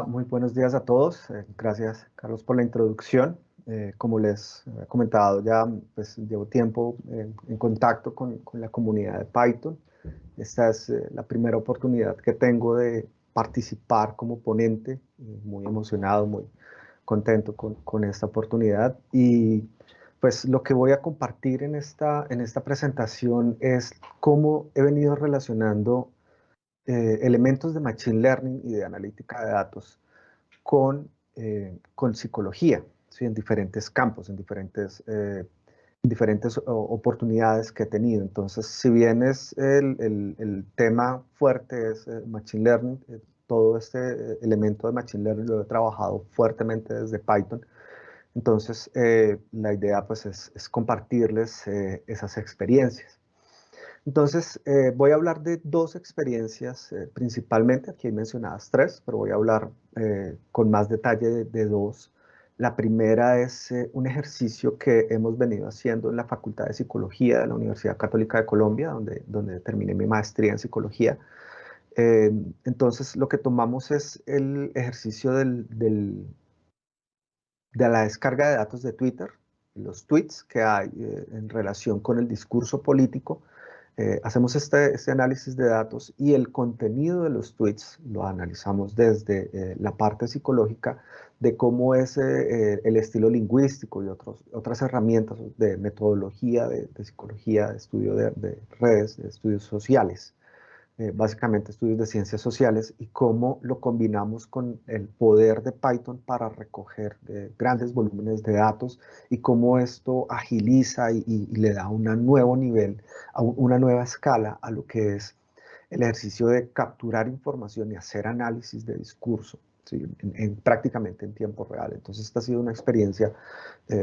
Hola, muy buenos días a todos. Gracias, Carlos, por la introducción. Como les he comentado, ya pues, llevo tiempo en contacto con la comunidad de Python. Esta es la primera oportunidad que tengo de participar como ponente. Muy emocionado, muy contento con esta oportunidad. Y pues lo que voy a compartir en esta presentación es cómo he venido relacionando elementos de Machine Learning y de analítica de datos con psicología, ¿sí? En diferentes campos, en diferentes oportunidades que he tenido. Entonces, si bien es el tema fuerte es Machine Learning, todo este elemento de Machine Learning lo he trabajado fuertemente desde Python. Entonces, la idea pues es compartirles esas experiencias. Entonces, voy a hablar de dos experiencias principalmente, aquí hay mencionadas tres, pero voy a hablar con más detalle de dos. La primera es un ejercicio que hemos venido haciendo en la Facultad de Psicología de la Universidad Católica de Colombia, donde terminé mi maestría en psicología. Eh, entonces, lo que tomamos es el ejercicio de la descarga de datos de Twitter, los tweets que hay en relación con el discurso político. Hacemos este análisis de datos y el contenido de los tweets lo analizamos desde la parte psicológica de cómo es el estilo lingüístico y otras herramientas de metodología, de psicología, de estudio de redes, de estudios sociales, básicamente estudios de ciencias sociales, y cómo lo combinamos con el poder de Python para recoger grandes volúmenes de datos y cómo esto agiliza y le da un nuevo nivel, una nueva escala a lo que es el ejercicio de capturar información y hacer análisis de discurso, ¿sí? Prácticamente en tiempo real. Entonces esta ha sido una experiencia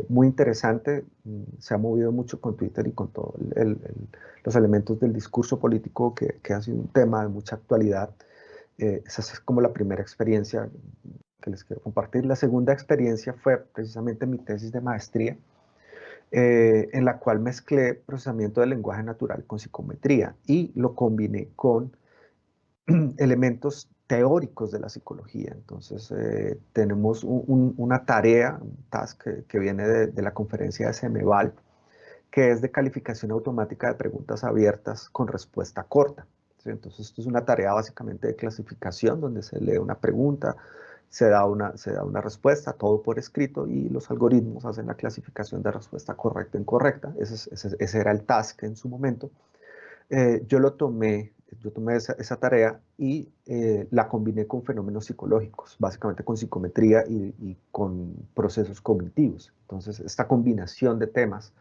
muy interesante. Se ha movido mucho con Twitter y con todos los elementos del discurso político que ha sido un tema de mucha actualidad. Esa es como la primera experiencia que les quiero compartir. La segunda experiencia fue precisamente mi tesis de maestría, en la cual mezclé procesamiento del lenguaje natural con psicometría y lo combiné con elementos teóricos de la psicología. Entonces, tenemos una tarea, un task que viene de la conferencia de Semeval, que es de calificación automática de preguntas abiertas con respuesta corta, ¿sí? Entonces, esto es una tarea básicamente de clasificación, donde se lee una pregunta, se da una respuesta, todo por escrito, y los algoritmos hacen la clasificación de respuesta correcta e incorrecta. Ese era el task en su momento. Yo tomé esa tarea y la combiné con fenómenos psicológicos, básicamente con psicometría y con procesos cognitivos. Entonces, esta combinación de temas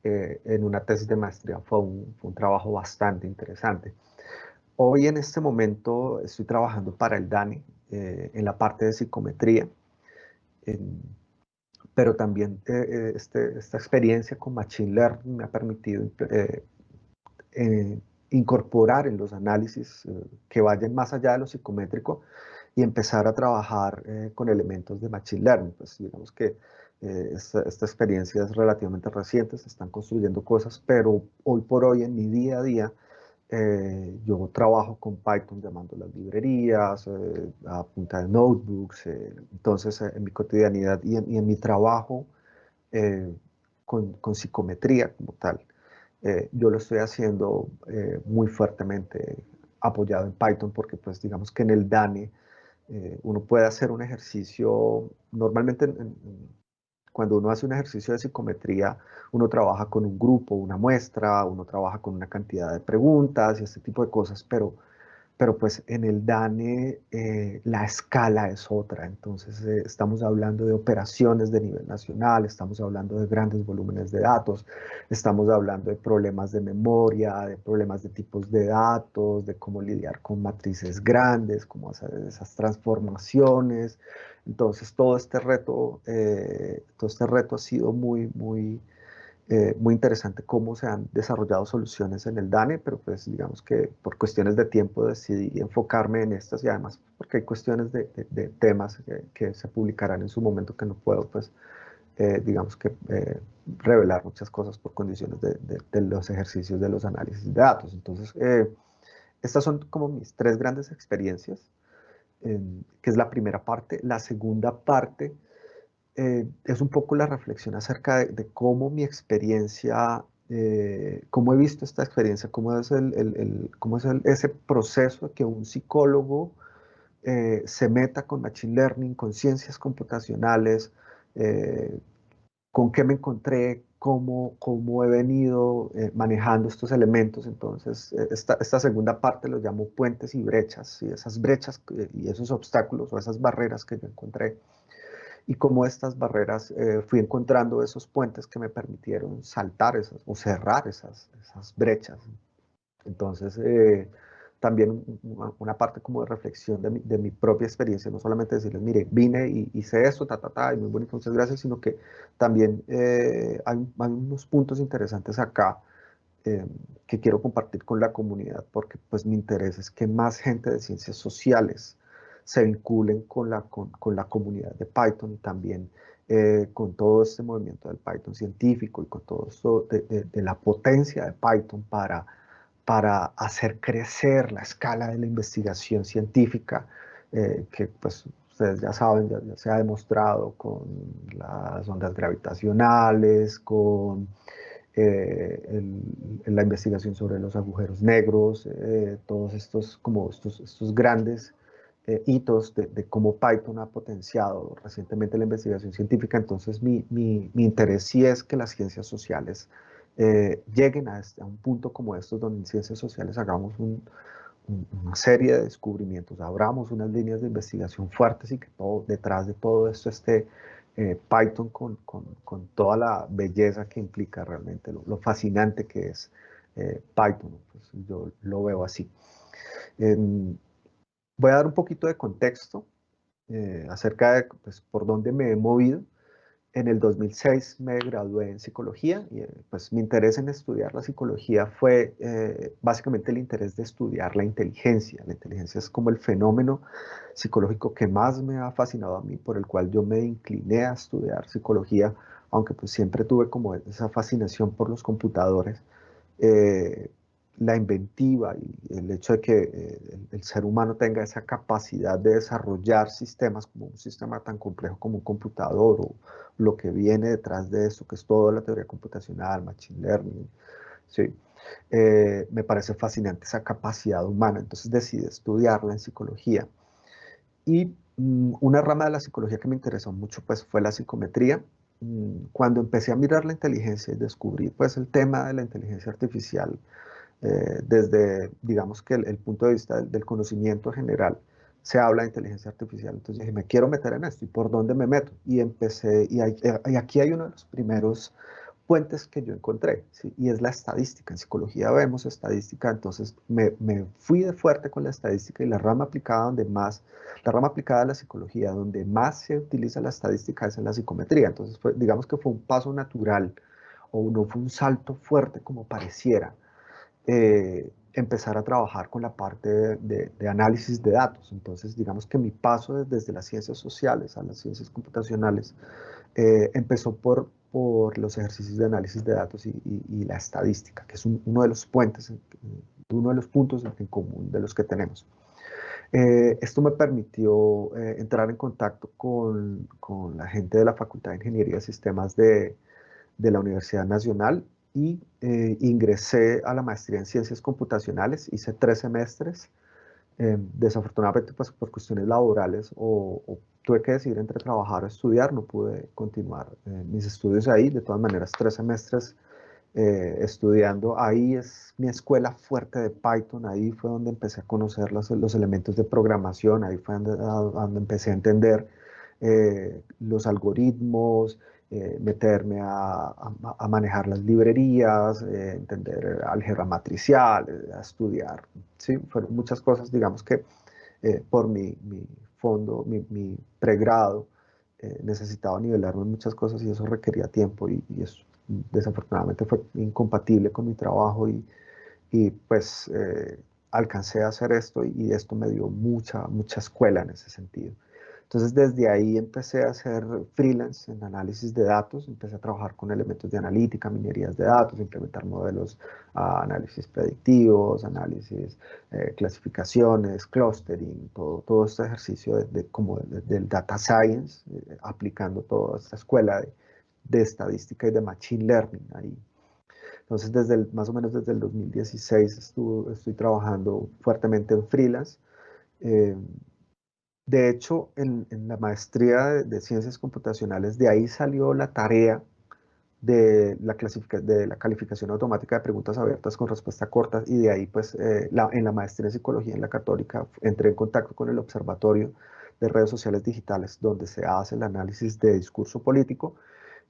en una tesis de maestría fue un trabajo bastante interesante. Hoy en este momento estoy trabajando para el DANE en la parte de psicometría, en- pero también esta experiencia con Machine Learning me ha permitido eh, incorporar en los análisis que vayan más allá de lo psicométrico y empezar a trabajar con elementos de Machine Learning. Pues digamos que esta experiencia es relativamente reciente, se están construyendo cosas, pero hoy por hoy en mi día a día yo trabajo con Python llamando las librerías, a punta de notebooks, entonces en mi cotidianidad y en mi trabajo eh, con psicometría como tal. Yo lo estoy haciendo muy fuertemente apoyado en Python porque pues digamos que en el DANE uno puede hacer un ejercicio, normalmente cuando uno hace un ejercicio de psicometría, uno trabaja con un grupo, una muestra, uno trabaja con una cantidad de preguntas y este tipo de cosas, pero pues en el DANE la escala es otra. Entonces estamos hablando de operaciones de nivel nacional, estamos hablando de grandes volúmenes de datos, estamos hablando de problemas de memoria, de problemas de tipos de datos, de cómo lidiar con matrices grandes, cómo hacer esas transformaciones. Entonces todo este reto ha sido muy interesante cómo se han desarrollado soluciones en el DANE, pero pues digamos que por cuestiones de tiempo decidí enfocarme en estas y además porque hay cuestiones de temas que se publicarán en su momento que no puedo pues digamos que revelar muchas cosas por condiciones de los ejercicios de los análisis de datos. Entonces, estas son como mis tres grandes experiencias. que es la primera parte. La segunda parte es un poco la reflexión acerca de cómo mi experiencia, cómo he visto esta experiencia, cómo es, ese proceso de que un psicólogo se meta con Machine Learning, con ciencias computacionales, eh, con qué me encontré, cómo he venido manejando estos elementos. Entonces, esta segunda parte lo llamo puentes y brechas, y esas brechas y esos obstáculos o esas barreras que yo encontré, y cómo estas barreras fui encontrando esos puentes que me permitieron saltar esas o cerrar esas brechas. Entonces, también una parte como de reflexión de mi propia experiencia, no solamente decirles, mire, vine y hice esto, y muy bonito, muchas gracias, sino que también hay unos puntos interesantes acá eh, que quiero compartir con la comunidad, porque pues mi interés es que más gente de ciencias sociales se vinculen con la comunidad de Python, y también con todo este movimiento del Python científico y con todo esto de la potencia de Python para hacer crecer la escala de la investigación científica, que pues ustedes ya saben, ya se ha demostrado con las ondas gravitacionales, con la investigación sobre los agujeros negros, todos estos grandes hitos de cómo Python ha potenciado recientemente la investigación científica. Entonces mi interés sí es que las ciencias sociales lleguen a un punto como estos, donde en ciencias sociales hagamos una serie de descubrimientos, abramos unas líneas de investigación fuertes, y que detrás de todo esto esté Python con toda la belleza que implica realmente, lo fascinante que es Python. Pues yo lo veo así. Em, Voy a dar un poquito de contexto acerca de pues, por dónde me he movido. En el 2006 me gradué en psicología, y pues mi interés en estudiar la psicología fue básicamente el interés de estudiar la inteligencia. La inteligencia es como el fenómeno psicológico que más me ha fascinado a mí, por el cual yo me incliné a estudiar psicología, aunque pues siempre tuve como esa fascinación por los computadores. eh, la inventiva y el hecho de que el ser humano tenga esa capacidad de desarrollar sistemas, como un sistema tan complejo como un computador, o lo que viene detrás de eso, que es toda la teoría computacional, machine learning, ¿sí? Me parece fascinante esa capacidad humana. Entonces decidí estudiarla en psicología. Y una rama de la psicología que me interesó mucho pues fue la psicometría. Cuando empecé a mirar la inteligencia y descubrí pues el tema de la inteligencia artificial, desde, digamos que el punto de vista del conocimiento general, se habla de inteligencia artificial. Entonces dije, me quiero meter en esto, ¿y por dónde me meto? Y empecé, y aquí hay uno de los primeros puentes que yo encontré, ¿sí? Y es la estadística. En psicología vemos estadística, entonces me fui de fuerte con la estadística, y la rama aplicada la rama aplicada a la psicología donde más se utiliza la estadística es en la psicometría. Entonces digamos que fue un paso natural, o no fue un salto fuerte como pareciera, empezar a trabajar con la parte de análisis de datos. Entonces, digamos que mi paso desde las ciencias sociales a las ciencias computacionales empezó por los ejercicios de análisis de datos y la estadística, que es uno de los puentes, uno de los puntos en común de los que tenemos. Esto me permitió entrar en contacto con la gente de la Facultad de Ingeniería de Sistemas de la Universidad Nacional, y ingresé a la maestría en Ciencias Computacionales. Hice 3 semestres. Desafortunadamente, pues por cuestiones laborales, o tuve que decidir entre trabajar o estudiar, no pude continuar mis estudios ahí. De todas maneras, 3 semestres estudiando. Ahí es mi escuela fuerte de Python. Ahí fue donde empecé a conocer los elementos de programación. Ahí fue donde empecé a entender los algoritmos, meterme a manejar las librerías, entender álgebra matricial, a estudiar. Sí, fueron muchas cosas, digamos que por mi fondo, mi pregrado, necesitaba nivelarme en muchas cosas, y eso requería tiempo, y eso desafortunadamente fue incompatible con mi trabajo, y pues alcancé a hacer esto, y esto me dio mucha escuela en ese sentido. Entonces desde ahí empecé a hacer freelance en análisis de datos, empecé a trabajar con elementos de analítica, minerías de datos, implementar modelos, análisis predictivos, análisis, clasificaciones, clustering, todo este ejercicio del data science, aplicando toda esta escuela de estadística y de machine learning ahí. Entonces, más o menos desde el 2016 estoy trabajando fuertemente en freelance. Eh, de hecho, en la maestría de Ciencias Computacionales, de ahí salió la tarea de la calificación automática de preguntas abiertas con respuesta corta, y de ahí, pues, en la maestría en Psicología en la Católica, entré en contacto con el Observatorio de Redes Sociales Digitales, donde se hace el análisis de discurso político,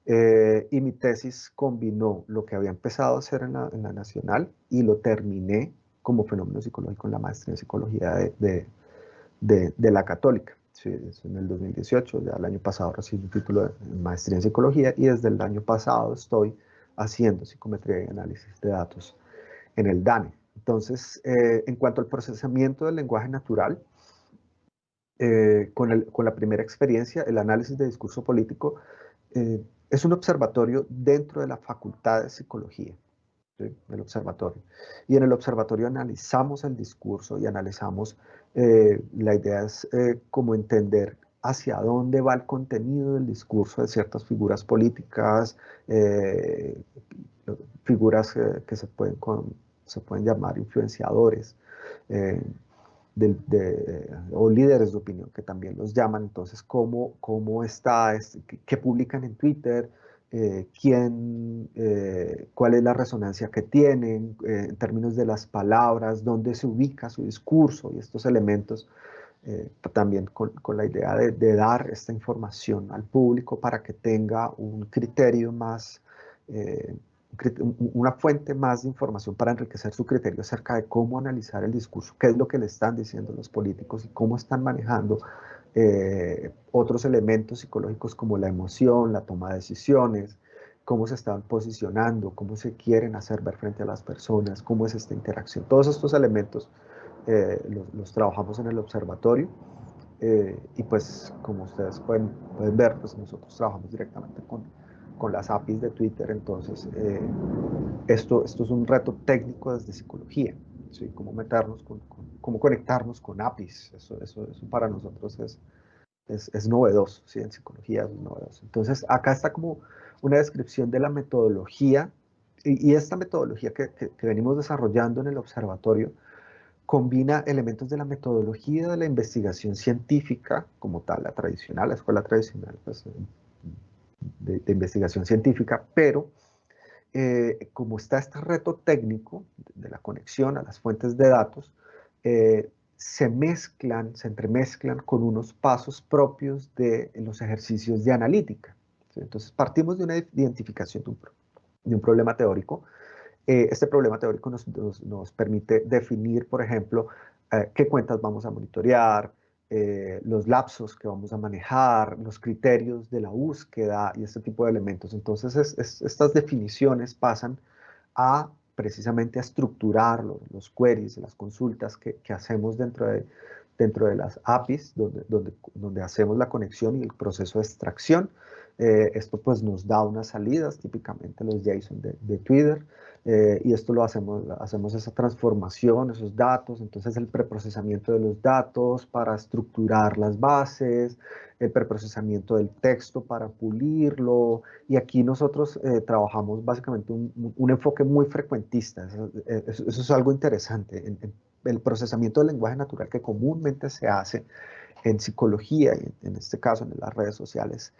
y mi tesis combinó lo que había empezado a hacer en la Nacional y lo terminé como fenómeno psicológico en la maestría en Psicología de la Católica. Sí, eso en el 2018, ya el año pasado recibí un título de maestría en Psicología, y desde el año pasado estoy haciendo psicometría y análisis de datos en el DANE. Entonces, en cuanto al procesamiento del lenguaje natural, con la primera experiencia, el análisis de discurso político, es un observatorio dentro de la Facultad de Psicología, ¿sí? El observatorio. Y en el observatorio analizamos el discurso y analizamos, la idea es como entender hacia dónde va el contenido del discurso de ciertas figuras políticas, figuras que se pueden llamar influenciadores, eh, o líderes de opinión, que también los llaman. Entonces, cómo está, qué publican en Twitter, cuál es la resonancia que tienen, en términos de las palabras, dónde se ubica su discurso y estos elementos, también con la idea de dar esta información al público para que tenga un criterio más, una fuente más de información para enriquecer su criterio acerca de cómo analizar el discurso, qué es lo que le están diciendo los políticos y cómo están manejando otros elementos psicológicos como la emoción, la toma de decisiones, cómo se están posicionando, cómo se quieren hacer ver frente a las personas, cómo es esta interacción. Todos estos elementos los trabajamos en el observatorio, y pues como ustedes pueden ver, pues nosotros trabajamos directamente con las APIs de Twitter. Entonces, esto es un reto técnico desde psicología, ¿sí? Cómo meternos cómo conectarnos con APIs. Eso para nosotros es novedoso, ¿sí? En psicología es novedoso. Entonces, acá está como una descripción de la metodología, y esta metodología que venimos desarrollando en el observatorio combina elementos de la metodología de la investigación científica como tal, la tradicional, la escuela tradicional, pues, de investigación científica, pero como está este reto técnico de la conexión a las fuentes de datos, se entremezclan con unos pasos propios de los ejercicios de analítica, ¿sí? Entonces partimos de una identificación de un problema teórico. Este problema teórico nos permite definir, por ejemplo, qué cuentas vamos a monitorear, los lapsos que vamos a manejar, los criterios de la búsqueda y este tipo de elementos. Entonces, estas definiciones pasan precisamente a estructurar los queries, las consultas que hacemos dentro de las APIs, donde hacemos la conexión y el proceso de extracción. Esto pues nos da unas salidas, típicamente los JSON de Twitter, y esto hacemos esa transformación, esos datos. Entonces el preprocesamiento de los datos para estructurar las bases, el preprocesamiento del texto para pulirlo, y aquí nosotros trabajamos básicamente un enfoque muy frecuentista. Eso es algo interesante. El procesamiento del lenguaje natural que comúnmente se hace en psicología, y en este caso en las redes sociales,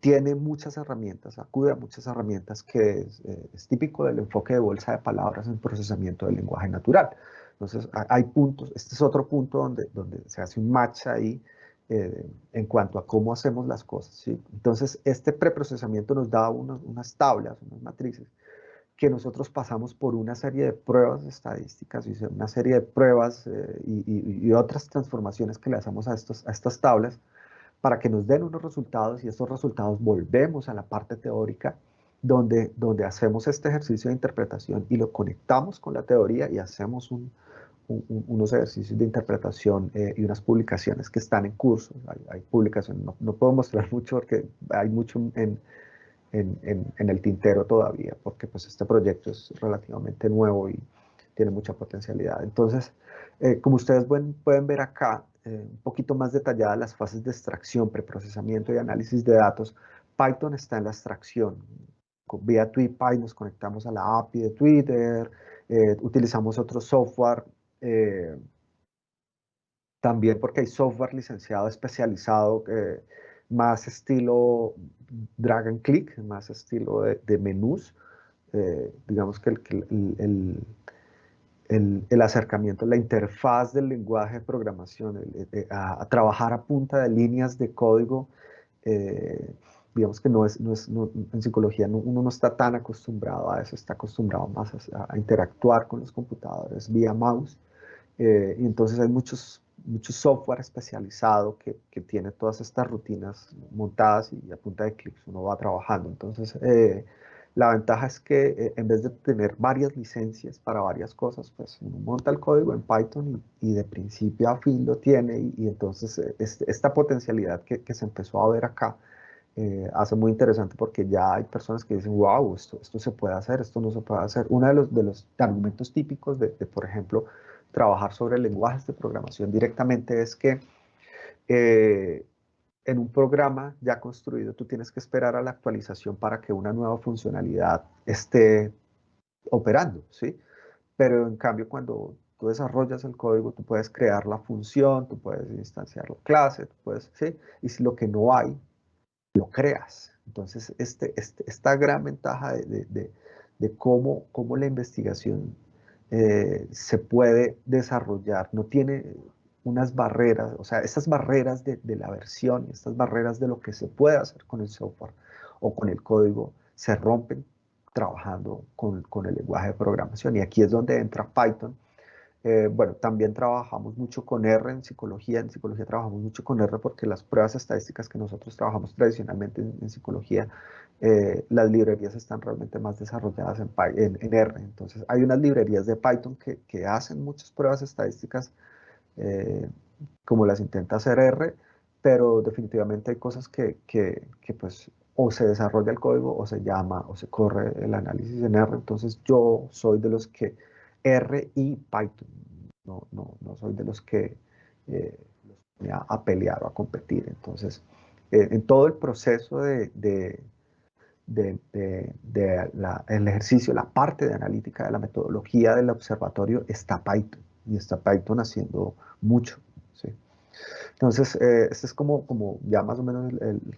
tiene muchas herramientas, acude a muchas herramientas, que es típico del enfoque de bolsa de palabras en procesamiento del lenguaje natural. Entonces, hay puntos. Este es otro punto donde se hace un match ahí, en cuanto a cómo hacemos las cosas, ¿sí? Entonces, este preprocesamiento nos da unas tablas, unas matrices, que nosotros pasamos por una serie de pruebas estadísticas y una serie de pruebas, y otras transformaciones que le hacemos a estas tablas para que nos den unos resultados, y estos resultados volvemos a la parte teórica donde hacemos este ejercicio de interpretación y lo conectamos con la teoría y hacemos unos ejercicios de interpretación y unas publicaciones que están en curso. Hay publicaciones, no puedo mostrar mucho porque hay mucho en el tintero todavía, porque pues este proyecto es relativamente nuevo y tiene mucha potencialidad. Entonces, como ustedes pueden ver acá, un poquito más detalladas las fases de extracción, preprocesamiento y análisis de datos. Python está en la extracción. Vía TweetPy nos conectamos a la API de Twitter, utilizamos otro software, también porque hay software licenciado especializado, más estilo drag and click, más estilo de menús. Digamos que el acercamiento, la interfaz del lenguaje de programación, a trabajar a punta de líneas de código, eh, digamos que en psicología uno no está tan acostumbrado a eso, está acostumbrado más a interactuar con los computadores vía mouse. Y entonces hay mucho software especializado que tiene todas estas rutinas montadas y a punta de clics uno va trabajando. Entonces, la ventaja es que en vez de tener varias licencias para varias cosas, pues uno monta el código en Python y de principio a fin lo tiene. Y entonces esta potencialidad que se empezó a ver acá hace muy interesante porque ya hay personas que dicen, wow, esto se puede hacer, esto no se puede hacer. Uno de los argumentos típicos por ejemplo, trabajar sobre lenguajes de programación directamente es que eh, en un programa ya construido tú tienes que esperar a la actualización para que una nueva funcionalidad esté operando, ¿sí? Pero en cambio cuando tú desarrollas el código, tú puedes crear la función, tú puedes instanciar la clase, tú puedes, ¿sí? Y si lo que no hay, lo creas. Entonces, esta gran ventaja de cómo la investigación se puede desarrollar, no tiene unas barreras, o sea, estas barreras de la versión, estas barreras de lo que se puede hacer con el software o con el código, se rompen trabajando con el lenguaje de programación. Y aquí es donde entra Python. Bueno, también trabajamos mucho con R en psicología. En psicología trabajamos mucho con R porque las pruebas estadísticas que nosotros trabajamos tradicionalmente en psicología, las librerías están realmente más desarrolladas en R. Entonces, hay unas librerías de Python que hacen muchas pruebas estadísticas eh, como las intenta hacer R, pero definitivamente hay cosas que pues o se desarrolla el código o se llama o se corre el análisis en R. Entonces yo soy de los que R y Python, no soy de los que los pone a pelear o a competir. Entonces, en todo el proceso el ejercicio, la parte de analítica de la metodología del observatorio está Python y está Python haciendo mucho. ¿Sí? Entonces, este es como ya más o menos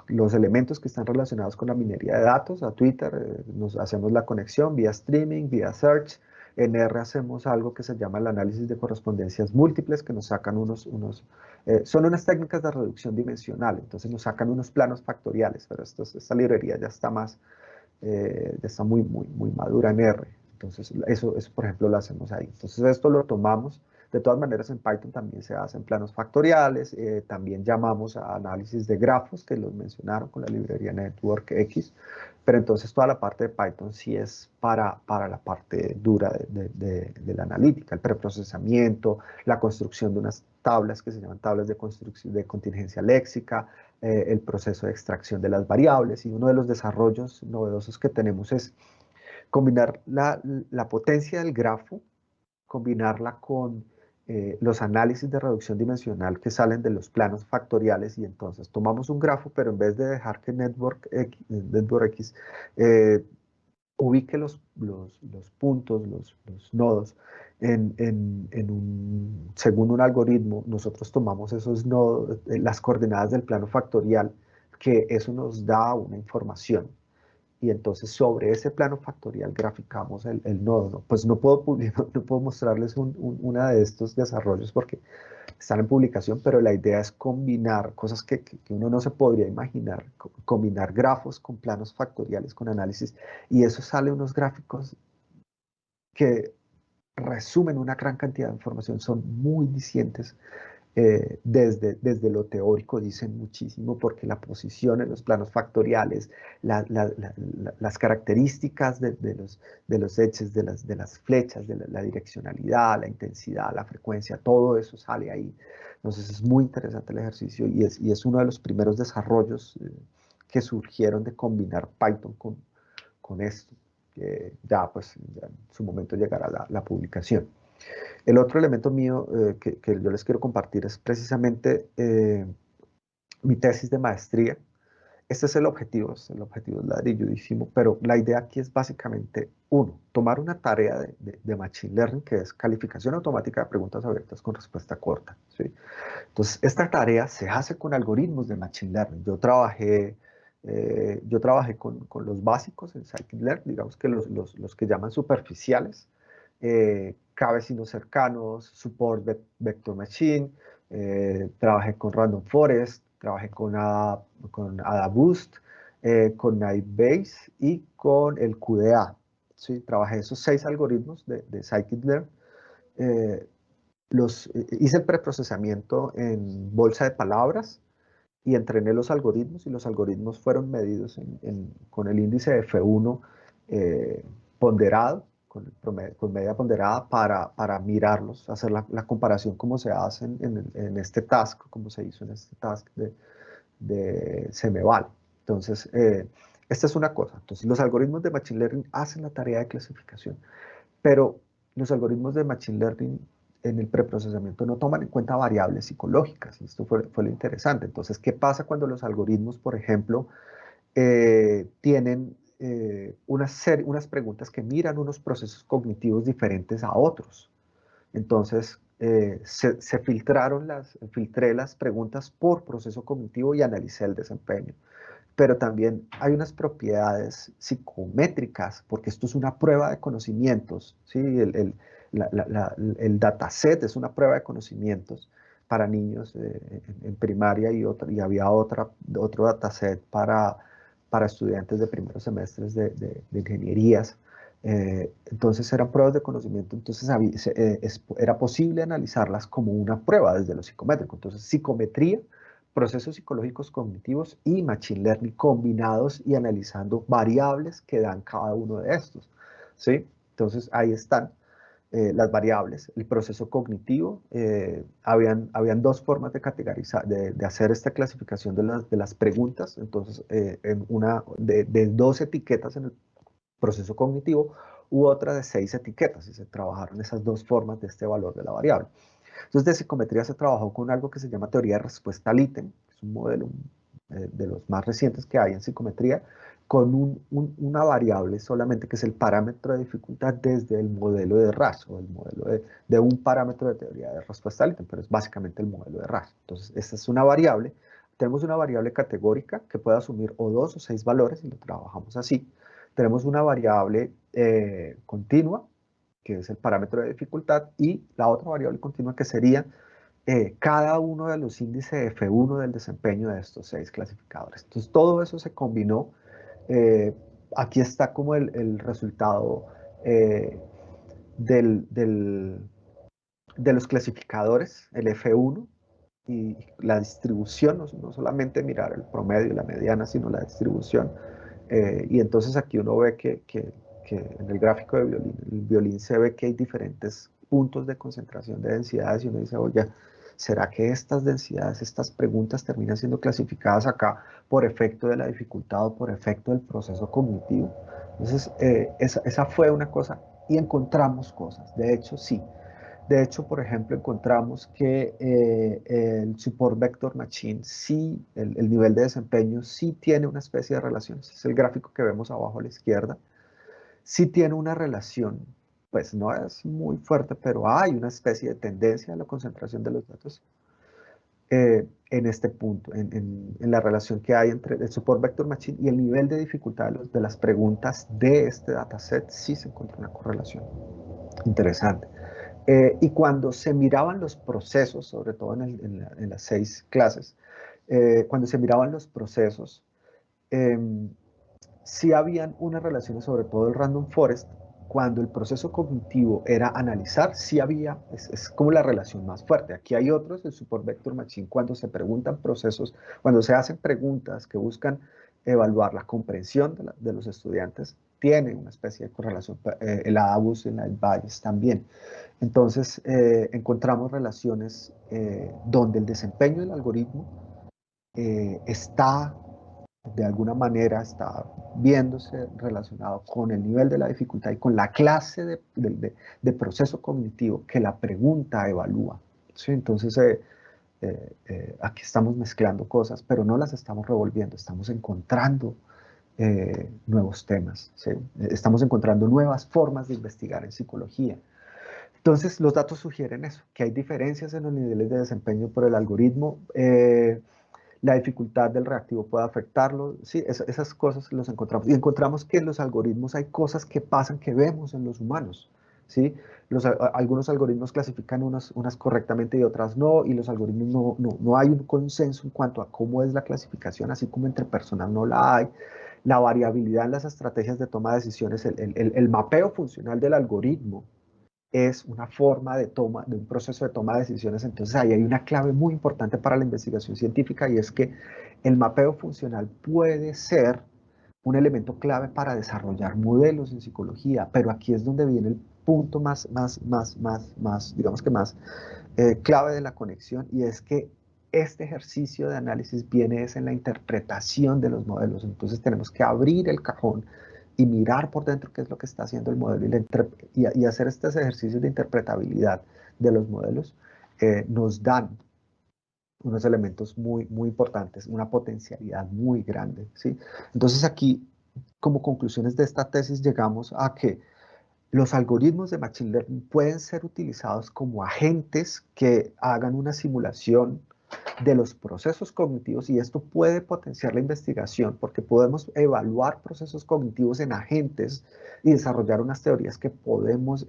los elementos que están relacionados con la minería de datos. A Twitter nos hacemos la conexión vía streaming, vía search. En R hacemos algo que se llama el análisis de correspondencias múltiples, que nos sacan son unas técnicas de reducción dimensional, entonces nos sacan unos planos factoriales, pero esta librería ya está ya está muy madura en R. Entonces, eso, por ejemplo, lo hacemos ahí. Entonces, esto lo tomamos. De todas maneras, en Python también se hacen planos factoriales. También llamamos a análisis de grafos, que los mencionaron con la librería NetworkX. Pero entonces, toda la parte de Python sí es para la parte dura de la analítica, el preprocesamiento, la construcción de unas tablas que se llaman tablas de construcción de contingencia léxica, el proceso de extracción de las variables. Y uno de los desarrollos novedosos que tenemos es combinar la potencia del grafo, combinarla con los análisis de reducción dimensional que salen de los planos factoriales, y entonces tomamos un grafo, pero en vez de dejar que NetworkX ubique los puntos, los nodos, según un algoritmo, nosotros tomamos esos nodos, las coordenadas del plano factorial, que eso nos da una información. Y entonces sobre ese plano factorial graficamos el nodo, ¿no? Pues no puedo, no puedo mostrarles una de estos desarrollos porque están en publicación, pero la idea es combinar cosas que uno no se podría imaginar, combinar grafos con planos factoriales, con análisis, y eso sale unos gráficos que resumen una gran cantidad de información, son muy dicientes. desde lo teórico dicen muchísimo porque la posición en los planos factoriales, las características de los ejes, de las flechas, de la direccionalidad, la intensidad, la frecuencia, todo eso sale ahí. Entonces es muy interesante el ejercicio y es uno de los primeros desarrollos que surgieron de combinar Python con esto, que ya pues ya en su momento llegará la publicación. El otro elemento mío que yo les quiero compartir es precisamente mi tesis de maestría. Este es el objetivo es ladrilludísimo, pero la idea aquí es básicamente, uno, tomar una tarea de Machine Learning, que es calificación automática de preguntas abiertas con respuesta corta, ¿sí? Entonces, esta tarea se hace con algoritmos de Machine Learning. Yo trabajé con los básicos en Scikit-Learn, digamos que los que llaman superficiales, K-vecinos cercanos, Support Vector Machine, trabajé con Random Forest, trabajé con AdaBoost, con Naive y con el QDA. ¿Sí? Trabajé esos 6 algoritmos de Scikit-Learn. Hice el preprocesamiento en bolsa de palabras y entrené los algoritmos y los algoritmos fueron medidos con el índice F1 ponderado, con media ponderada para mirarlos, hacer la comparación como se hace en este task, como se hizo en este task de Semeval. Entonces, esta es una cosa. Entonces, los algoritmos de Machine Learning hacen la tarea de clasificación, pero los algoritmos de Machine Learning en el preprocesamiento no toman en cuenta variables psicológicas. Y esto fue lo interesante. Entonces, ¿qué pasa cuando los algoritmos, por ejemplo, tienen unas preguntas que miran unos procesos cognitivos diferentes a otros? Entonces, filtré las preguntas por proceso cognitivo y analicé el desempeño. Pero también hay unas propiedades psicométricas, porque esto es una prueba de conocimientos, ¿sí? El dataset es una prueba de conocimientos para niños en primaria y había otro dataset para estudiantes de primeros semestres de ingenierías. Entonces eran pruebas de conocimiento, entonces era posible analizarlas como una prueba desde lo psicométrico. Entonces, psicometría, procesos psicológicos cognitivos y Machine Learning combinados y analizando variables que dan cada uno de estos, ¿sí? Entonces, ahí están las variables. El proceso cognitivo, habían 2 formas de categorizar, de hacer esta clasificación de las preguntas. Entonces, de 2 etiquetas en el proceso cognitivo u otra de 6 etiquetas, y se trabajaron esas 2 formas de este valor de la variable. Entonces, de psicometría se trabajó con algo que se llama teoría de respuesta al ítem, que es un modelo de los más recientes que hay en psicometría, con una variable solamente que es el parámetro de dificultad desde el modelo de RAS, o el modelo de un parámetro de teoría de respuesta al ítem, pero es básicamente el modelo de RAS. Entonces, esta es una variable. Tenemos una variable categórica que puede asumir o 2 o 6 valores, y lo trabajamos así. Tenemos una variable continua, que es el parámetro de dificultad, y la otra variable continua que sería cada uno de los índices F1 del desempeño de estos 6 clasificadores. Entonces, todo eso se combinó. eh, Aquí está como el resultado eh, del, del, de los clasificadores, el F1, y la distribución, no solamente mirar el promedio y la mediana, sino la distribución. Y entonces aquí uno ve que en el gráfico de violín, el violín se ve que hay diferentes puntos de concentración de densidades y uno dice, oye, ¿será que estas densidades, estas preguntas terminan siendo clasificadas acá por efecto de la dificultad o por efecto del proceso cognitivo? Entonces, esa fue una cosa y encontramos cosas. De hecho, sí. De hecho, por ejemplo, encontramos que el Support Vector Machine, sí, el nivel de desempeño sí tiene una especie de relación. Ese es el gráfico que vemos abajo a la izquierda. Sí tiene una relación, pues no es muy fuerte, pero hay una especie de tendencia a la concentración de los datos en este punto, en la relación que hay entre el Support Vector Machine y el nivel de dificultad de las preguntas de este dataset. Sí se encuentra una correlación interesante. Y cuando se miraban los procesos, sobre todo en las 6 clases, cuando se miraban los procesos, sí habían unas relaciones, sobre todo el Random Forest, cuando el proceso cognitivo era analizar, sí había, es como la relación más fuerte. Aquí hay otros, el Support Vector Machine, cuando se preguntan procesos, cuando se hacen preguntas que buscan evaluar la comprensión de los estudiantes, tiene una especie de correlación, el ABUS, el Night Bayes también. Entonces, encontramos relaciones donde el desempeño del algoritmo está, de alguna manera, está viéndose relacionado con el nivel de la dificultad y con la clase de proceso cognitivo que la pregunta evalúa. ¿Sí? Entonces, aquí estamos mezclando cosas, pero no las estamos revolviendo, estamos encontrando nuevos temas, ¿sí? Estamos encontrando nuevas formas de investigar en psicología. Entonces, los datos sugieren eso, que hay diferencias en los niveles de desempeño por el algoritmo. La dificultad del reactivo puede afectarlo. Sí, esas cosas los encontramos. Y encontramos que en los algoritmos hay cosas que pasan que vemos en los humanos. ¿Sí? Algunos algoritmos clasifican unas correctamente y otras no, y los algoritmos no hay un consenso en cuanto a cómo es la clasificación, así como entre personas no la hay. La variabilidad en las estrategias de toma de decisiones, el mapeo funcional del algoritmo es una forma de toma, de un proceso de toma de decisiones. Entonces ahí hay una clave muy importante para la investigación científica, y es que el mapeo funcional puede ser un elemento clave para desarrollar modelos en psicología, pero aquí es donde viene el punto digamos que más clave de la conexión, y es que este ejercicio de análisis viene es en la interpretación de los modelos. Entonces tenemos que abrir el cajón y mirar por dentro qué es lo que está haciendo el modelo, y hacer estos ejercicios de interpretabilidad de los modelos nos dan unos elementos muy importantes, una potencialidad muy grande, ¿sí? Entonces aquí, como conclusiones de esta tesis, llegamos a que los algoritmos de Machine Learning pueden ser utilizados como agentes que hagan una simulación de los procesos cognitivos, y esto puede potenciar la investigación porque podemos evaluar procesos cognitivos en agentes y desarrollar unas teorías que podemos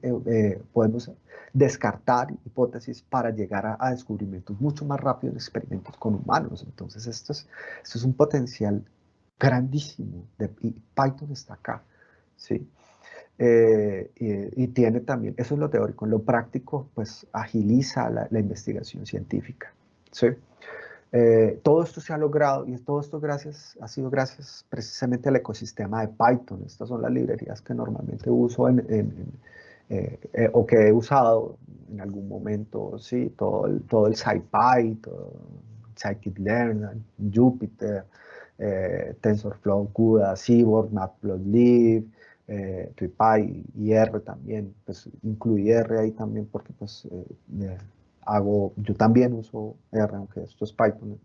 descartar hipótesis para llegar a descubrimientos mucho más rápidos en experimentos con humanos. Entonces esto es un potencial grandísimo y Python está acá, ¿sí? Y tiene también, eso es lo teórico, en lo práctico, pues agiliza la investigación científica, ¿sí? Todo esto se ha logrado, y todo esto ha sido gracias precisamente al ecosistema de Python. Estas son las librerías que normalmente uso o que he usado en algún momento, ¿sí? Todo el SciPy, todo Scikit-learn, Jupyter, TensorFlow, CUDA, Seaborn, Matplotlib, TuPy y R también. Pues incluí R ahí también porque pues yo también uso R, aunque esto es Python.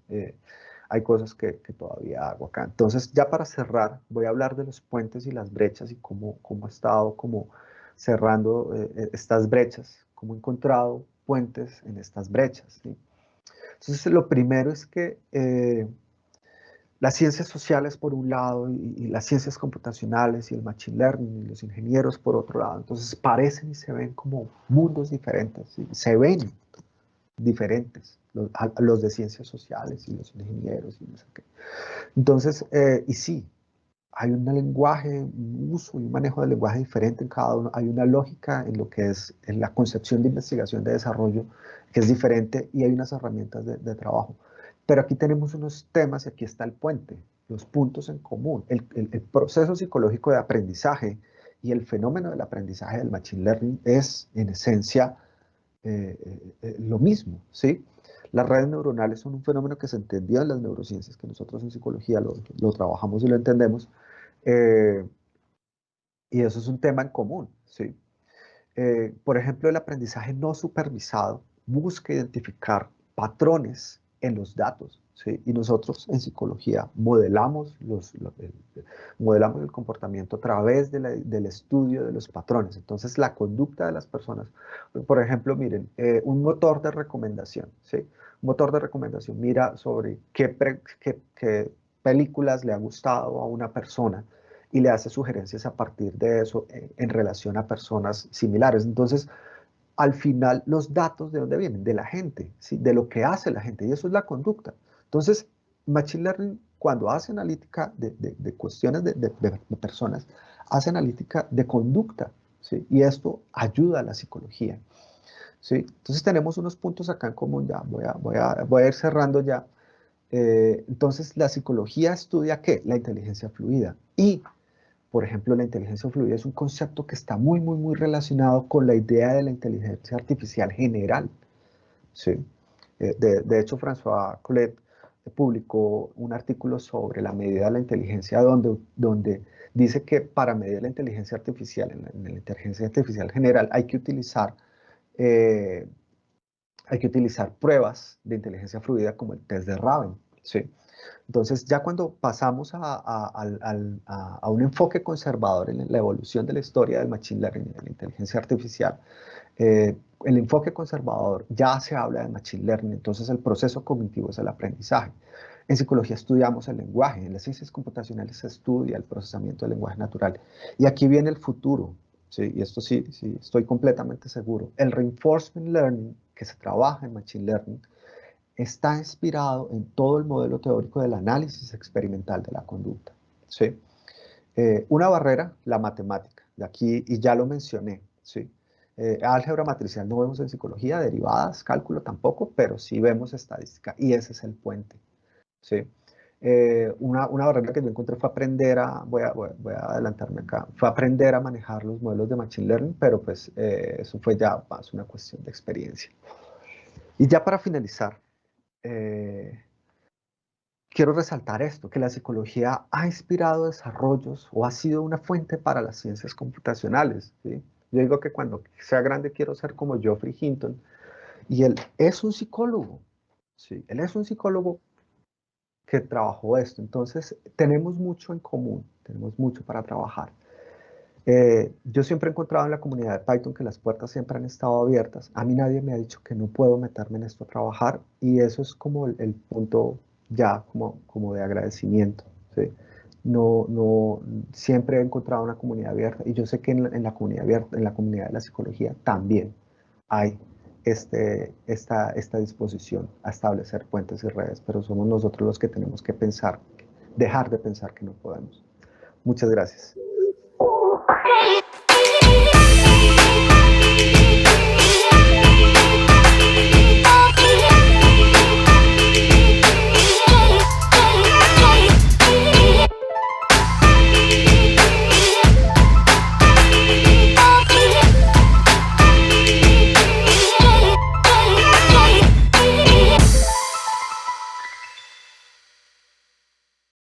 Hay cosas que todavía hago acá. Entonces, ya para cerrar, voy a hablar de los puentes y las brechas, y cómo he estado como cerrando estas brechas, cómo he encontrado puentes en estas brechas, ¿sí? Entonces, lo primero es que las ciencias sociales por un lado, y las ciencias computacionales y el machine learning y los ingenieros por otro lado, entonces parecen y se ven como mundos diferentes, ¿sí? Se ven diferentes, los de ciencias sociales y los ingenieros y no sé qué. Entonces, y sí, hay un lenguaje, un uso y un manejo del lenguaje diferente en cada uno. Hay una lógica en lo que es en la concepción de investigación de desarrollo que es diferente, y hay unas herramientas de trabajo. Pero aquí tenemos unos temas, y aquí está el puente, los puntos en común. El proceso psicológico de aprendizaje y el fenómeno del aprendizaje del machine learning es, en esencia, lo mismo, ¿sí? Las redes neuronales son un fenómeno que se entendió en las neurociencias, que nosotros en psicología lo trabajamos y lo entendemos, eh, y eso es un tema en común, ¿sí? Por ejemplo, el aprendizaje no supervisado busca identificar patrones en los datos, ¿sí? Y nosotros en psicología modelamos el comportamiento a través del estudio de los patrones. Entonces, la conducta de las personas, por ejemplo, miren, un motor de recomendación, ¿sí? Un motor de recomendación mira sobre qué películas le ha gustado a una persona, y le hace sugerencias a partir de eso en relación a personas similares. Entonces, al final, los datos, ¿de dónde vienen? De la gente, ¿sí? De lo que hace la gente, y eso es la conducta. Entonces, Machine Learning, cuando hace analítica de cuestiones de personas, hace analítica de conducta, ¿sí? Y esto ayuda a la psicología, ¿sí? Entonces tenemos unos puntos acá en común, ya voy a ir cerrando ya. Entonces la psicología estudia ¿qué? La inteligencia fluida. Y, por ejemplo, la inteligencia fluida es un concepto que está muy relacionado con la idea de la inteligencia artificial general, ¿sí? De hecho, François Collet publicó un artículo sobre la medida de la inteligencia donde dice que para medir la inteligencia artificial, en la inteligencia artificial general, eh, hay que utilizar pruebas de inteligencia fluida como el test de Raven, ¿sí? Entonces, ya cuando pasamos a un enfoque conservador en la evolución de la historia del machine learning, de la inteligencia artificial, el enfoque conservador ya se habla de machine learning, entonces el proceso cognitivo es el aprendizaje. En psicología estudiamos el lenguaje, en las ciencias computacionales se estudia el procesamiento del lenguaje natural. Y aquí viene el futuro, ¿sí? Y esto sí, estoy completamente seguro. El reinforcement learning que se trabaja en machine learning está inspirado en todo el modelo teórico del análisis experimental de la conducta, ¿sí? Una barrera, la matemática, de aquí, y ya lo mencioné, ¿sí? Álgebra matricial no vemos en psicología, derivadas, cálculo tampoco, pero sí vemos estadística, y ese es el puente, ¿sí? Una barrera que yo encontré fue aprender voy a adelantarme acá, fue aprender a manejar los modelos de Machine Learning, pero pues eso fue ya más una cuestión de experiencia. Y ya para finalizar, eh, quiero resaltar esto, que la psicología ha inspirado desarrollos o ha sido una fuente para las ciencias computacionales, ¿sí? Yo digo que cuando sea grande quiero ser como Geoffrey Hinton, y él es un psicólogo, ¿sí? Él es un psicólogo que trabajó esto, entonces tenemos mucho en común, tenemos mucho para trabajar. Yo siempre he encontrado en la comunidad de Python que las puertas siempre han estado abiertas. A mí nadie me ha dicho que no puedo meterme en esto a trabajar y eso es como el punto ya como de agradecimiento, ¿sí? Siempre he encontrado una comunidad abierta y yo sé que en la comunidad abierta, en la comunidad de la psicología también hay esta disposición a establecer puentes y redes, pero somos nosotros los que tenemos que pensar, dejar de pensar que no podemos. Muchas gracias.